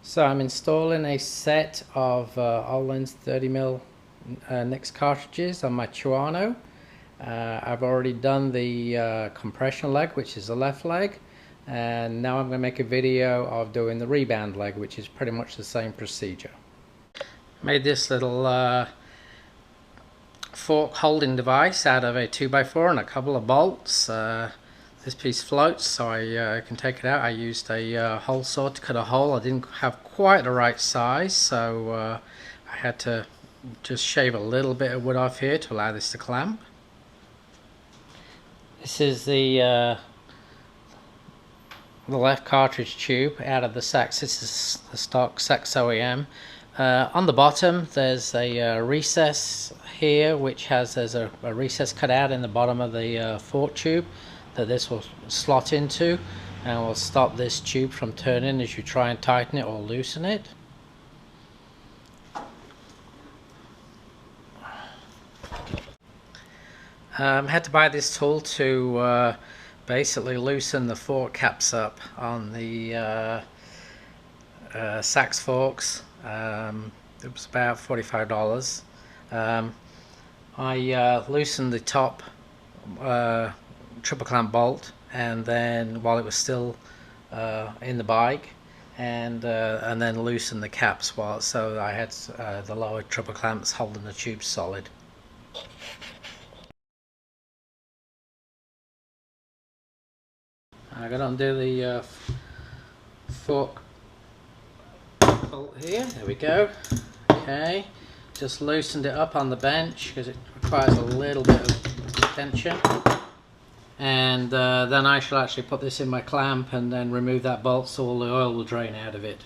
So I'm installing a set of Ohlins 30mm NIX cartridges on my Tuono. I've already done the compression leg, which is the left leg, and now I'm going to make a video of doing the rebound leg, which is pretty much the same procedure. Made this little fork holding device out of a 2x4 and a couple of bolts. This piece floats, so I can take it out. I used a hole saw to cut a hole. I didn't have quite the right size, so I had to just shave a little bit of wood off here to allow this to clamp. This is the left cartridge tube out of the Sachs. This is the stock Sachs OEM. On the bottom there's a recess here, which there's a recess cut out in the bottom of the fork tube that this will slot into, and will stop this tube from turning as you try and tighten it or loosen it. Had to buy this tool to basically loosen the fork caps up on the Sachs forks. It was about $45. I loosened the top triple clamp bolt, and then while it was still in the bike, and then loosened the caps so I had the lower triple clamps holding the tube solid. I got to undo the fork bolt here. There we go. Okay, just loosened it up on the bench because it requires a little bit of tension, and then I shall actually put this in my clamp and then remove that bolt so all the oil will drain out of it.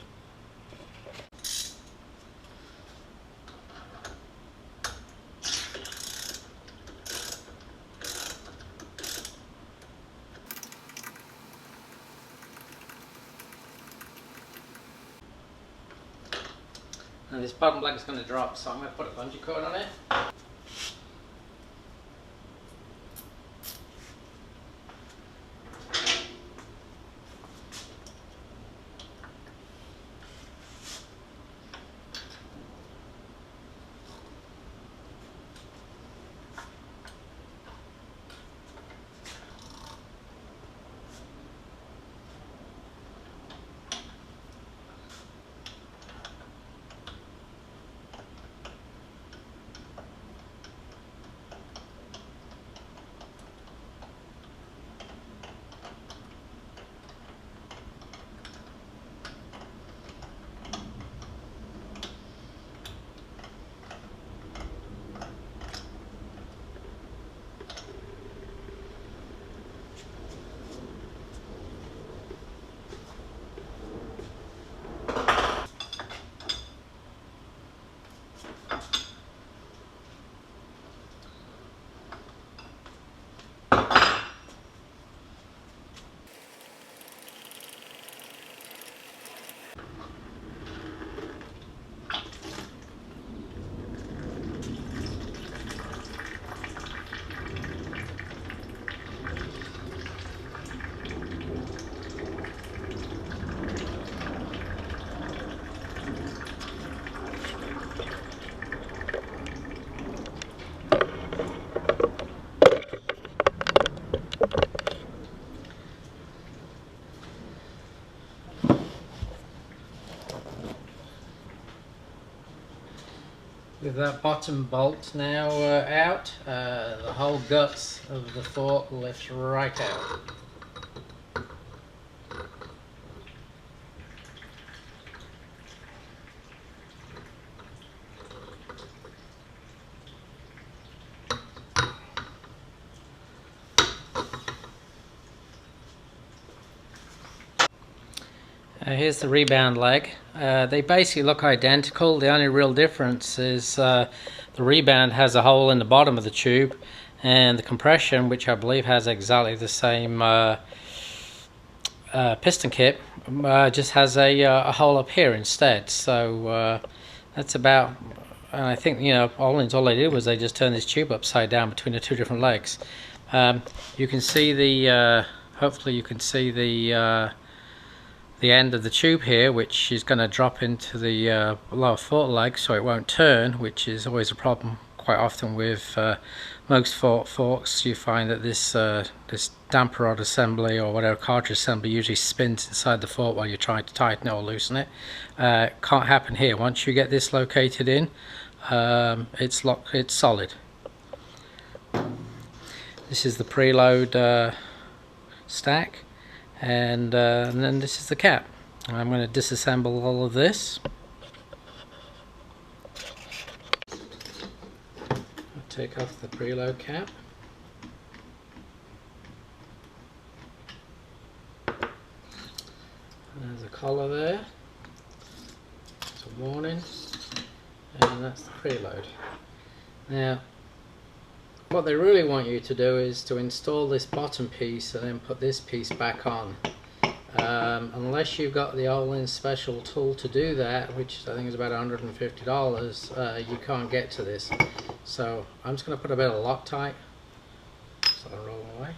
And this bottom leg is going to drop, so I'm going to put a bungee cord on it. With that bottom bolt now out, the whole guts of the fork lifts right out. Here's the rebound leg. They basically look identical. The only real difference is the rebound has a hole in the bottom of the tube, and the compression, which I believe has exactly the same piston kit, just has a hole up here instead. So that's about, and I think, you know, Ohlins, all they did was they just turned this tube upside down between the two different legs. You can see the hopefully you can see the the end of the tube here, which is going to drop into the lower fork leg so it won't turn, which is always a problem quite often with most forks. You find that this damper rod assembly or whatever cartridge assembly usually spins inside the fork while you're trying to tighten it or loosen it. Can't happen here. Once you get this located in, it's solid. This is the preload stack, and then this is the cap. I'm going to disassemble all of this. I'll take off the preload cap. There's a collar there. It's a warning, and that's the preload. Now, what they really want you to do is to install this bottom piece and then put this piece back on. Unless you've got the Ohlins special tool to do that, which I think is about $150, you can't get to this. So I'm just going to put a bit of Loctite, so I'll roll away.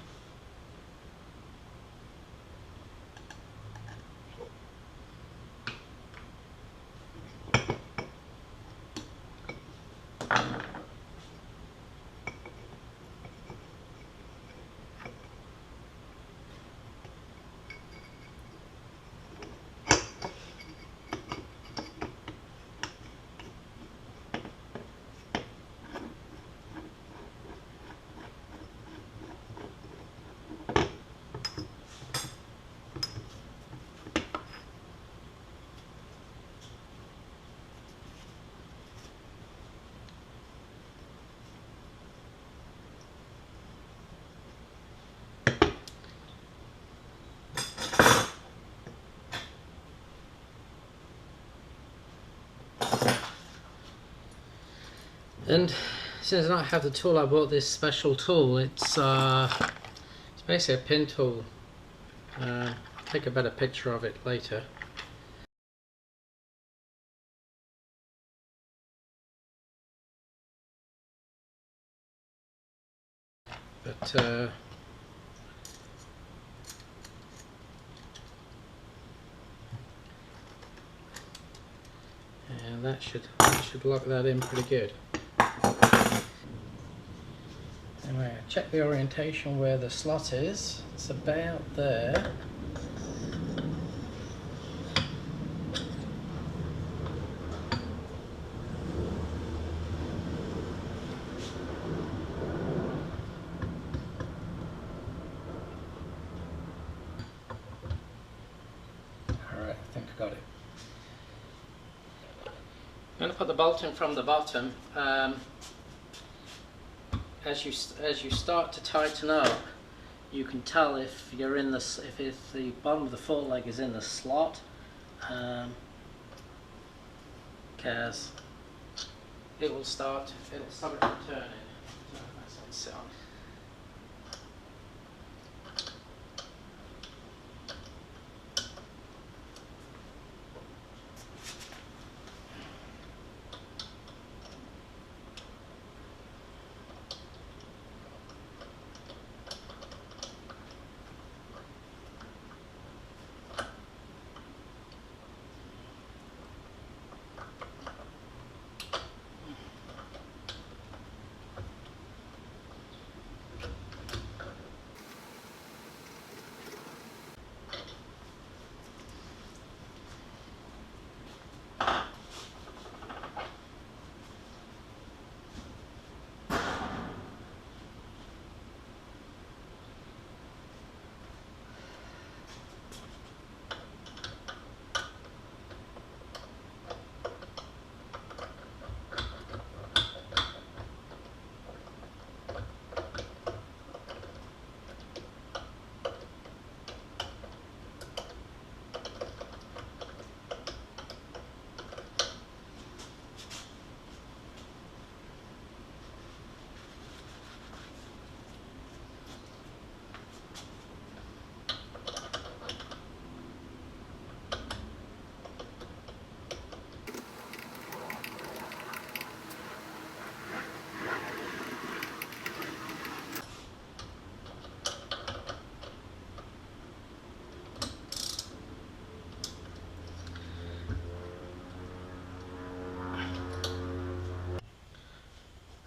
And since I don't have the tool, I bought this special tool. It's basically a pin tool. I'll take a better picture of it later. But and that should lock that in pretty good. Anyway, I check the orientation where the slot is. It's about there. Alright, I think I got it. I'm going to put the bolt in from the bottom. As you start to tighten up, you can tell if you're in the if the bottom of the fork leg is in the slot, because it will start turning. So that's what it's set on.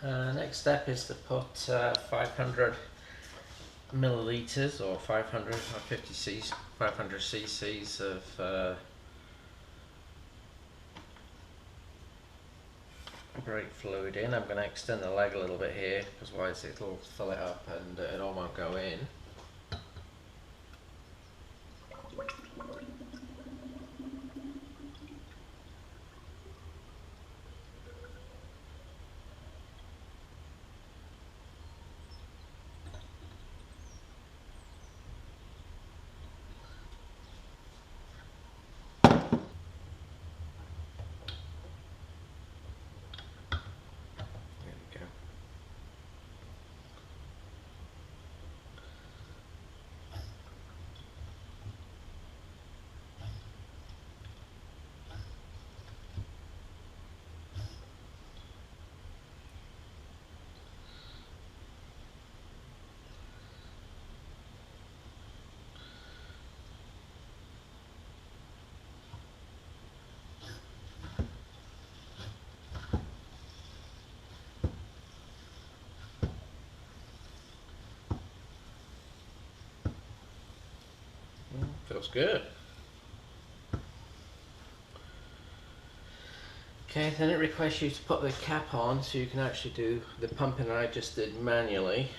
Next step is to put 500 milliliters or 550 cc, 500 cc's of brake fluid in. I'm going to extend the leg a little bit here because otherwise it'll fill it up and it all won't go in. Feels good. Okay, then it requests you to put the cap on so you can actually do the pumping that I just did manually.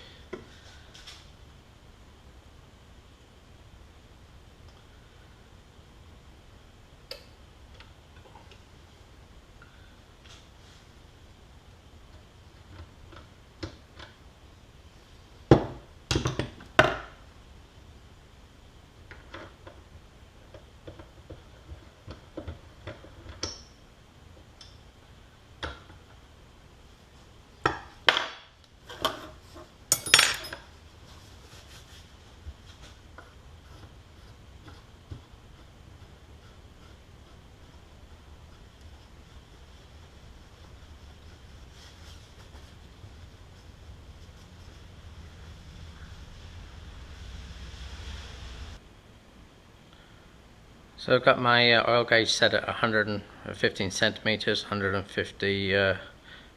So I've got my oil gauge set at 115 centimeters, 150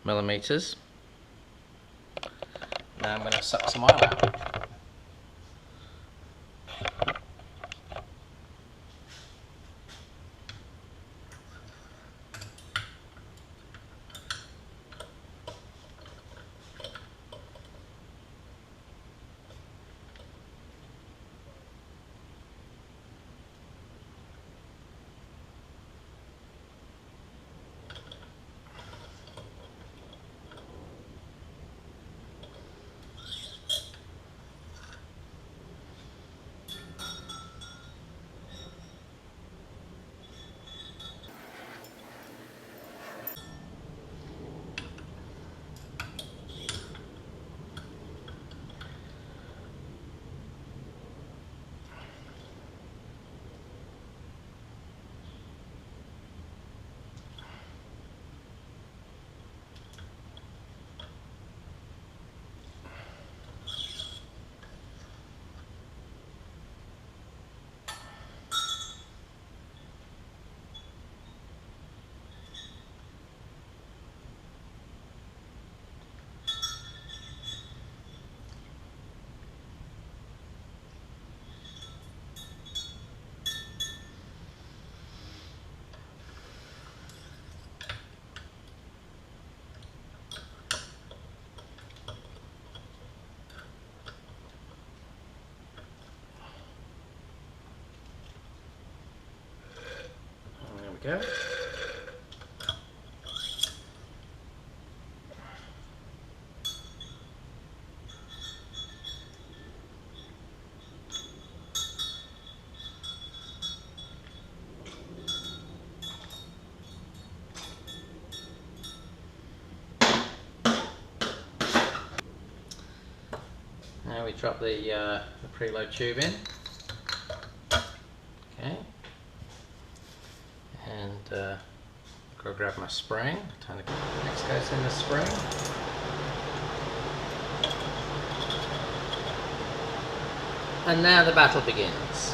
millimeters. Now I'm going to suck some oil out. There we go. Now we drop the preload tube in. Okay. And go grab my spring. Next goes in the spring. And now the battle begins.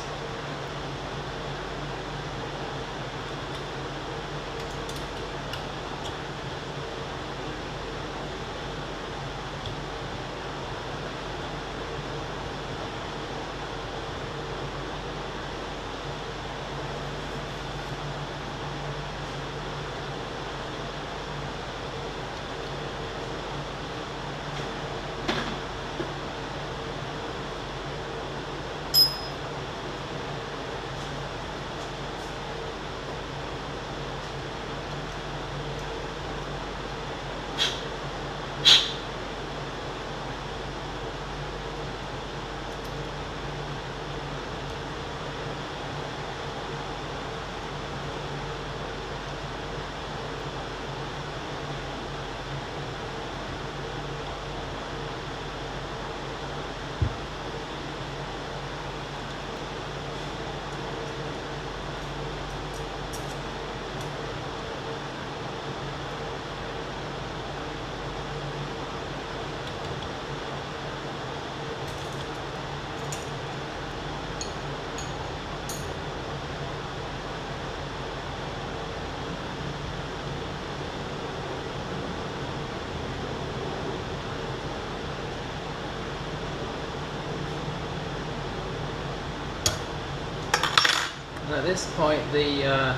At this point, the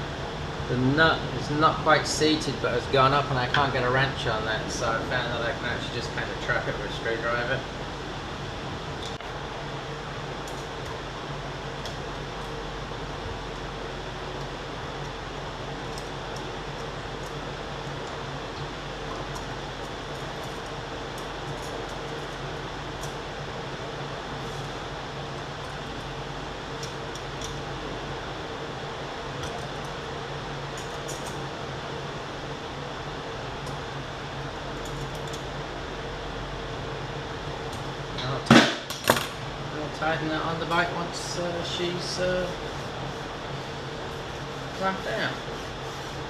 nut is not quite seated but has gone up, and I can't get a wrench on that, so I found that I can actually just kind of trap it with a screwdriver. I'll tighten that on the bike once she's clamped down.